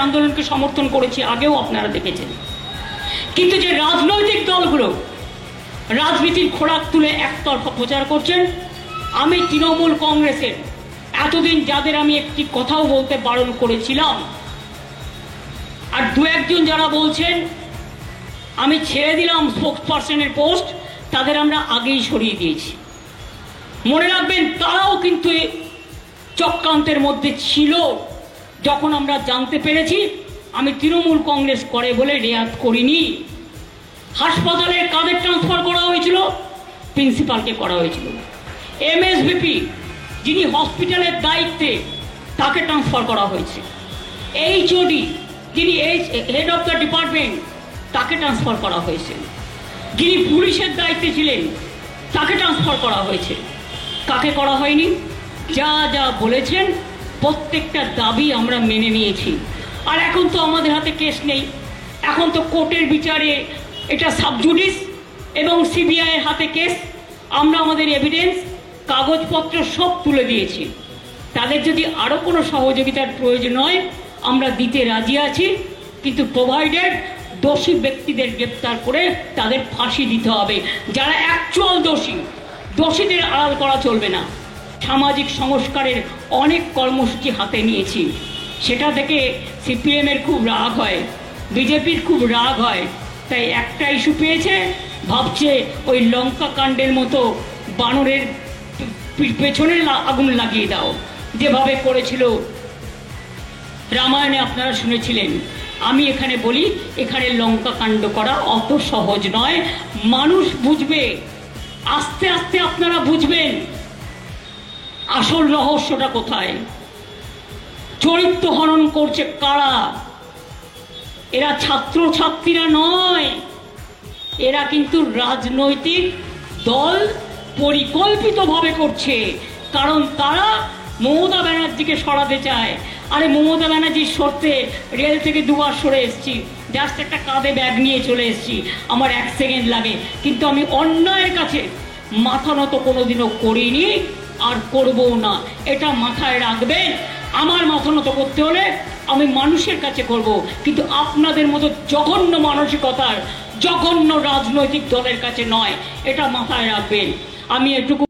আন্দোলনকে সমর্থন করেছি, আগেও আপনারা দেখেছেন। কিন্তু যে রাজনৈতিক দলগুলো রাজনীতির খোরাক তুলে একতরফা প্রচার করছেন, আমি তৃণমূল কংগ্রেসের এতদিন যাদের আমি একটি কথাও বলতে বারণ করেছিলাম, আর দু একজন যারা বলছেন আমি ছেড়ে দিলাম স্পোক্স পার্সনের পোস্ট, তাদের আমরা আগেই সরিয়ে দিয়েছি। মনে রাখবেন, তারাও কিন্তু চক্রান্তের মধ্যে ছিল। যখন আমরা জানতে পেরেছি, আমি তৃণমূল কংগ্রেস করে বলে রেয়াত করিনি। হাসপাতালের কাদের ট্রান্সফার করা হয়েছিল? প্রিন্সিপালকে করা হয়েছিল। এমএসভিপি যিনি হসপিটালের দায়িত্বে, তাকে ট্রান্সফার করা হয়েছে। এইচওডি যিনি হেড অফ দ্য ডিপার্টমেন্ট, তাকে ট্রান্সফার করা হয়েছে। যিনি পুলিশের দায়িত্বে ছিলেন, তাকে ট্রান্সফার করা হয়েছে। কাকে করা হয়নি? যা যা বলেছেন প্রত্যেকটা দাবি আমরা মেনে নিয়েছি। আর এখন তো আমাদের হাতে কেস নেই, এখন তো কোর্টের বিচারে এটা সাবজুডিস এবং সিবিআই এর হাতে কেস। আমরা আমাদের এভিডেন্স কাগজপত্র সব তুলে দিয়েছি। তাদের যদি আরও কোনো সহযোগিতার প্রয়োজন হয় আমরা দিতে রাজি আছি, কিন্তু প্রোভাইডেড দোষী ব্যক্তিদের গ্রেপ্তার করে তাদের ফাঁসি দিতে হবে। যারা অ্যাকচুয়াল দোষী, দোষীদের আড়াল করা চলবে না। সামাজিক সংস্কারের অনেক কর্মসূচি হাতে নিয়েছি, সেটা থেকে সিপিএমের খুব রাগ হয়, বিজেপির খুব রাগ হয়। তাই একটা ইস্যু পেয়েছে, ভাবছে ওই লঙ্কা কাণ্ডের মতো বানরের পেছনে আগুন লাগিয়ে দাও, যেভাবে করেছিল রামায়ণে আপনারা শুনেছিলেন। আমি এখানে বলি, এখানে লঙ্কা কাণ্ড করা অত সহজ নয়। মানুষ বুঝবে, আস্তে আস্তে আপনারা বুঝবেন আসল রহস্যটা কোথায়। চরিত্র হনন করছে কারা? এরা ছাত্র ছাত্রীরা নয়, এরা কিন্তু রাজনৈতিক দল পরিকল্পিতভাবে করছে। কারণ তারা মমতা ব্যানার্জিকে সরাতে চায়। আরে মমতা ব্যানার্জি সরতে রেল থেকে দুবার সরে এসেছি, জাস্ট একটা কাঁধে ব্যাগ নিয়ে চলে এসেছি, আমার 1 সেকেন্ড লাগে। কিন্তু আমি অন্যায়ের কাছে মাথা নত কোনোদিনও করিনি, আর করবও না। এটা মাথায় রাখবেন। আমার মাথা নত করতে হলে আমি মানুষের কাছে করব, কিন্তু আপনাদের মতো জঘন্য মানসিকতার জঘন্য রাজনৈতিক দলের কাছে নয়। এটা মাথায় রাখবেন। আমি এটুকু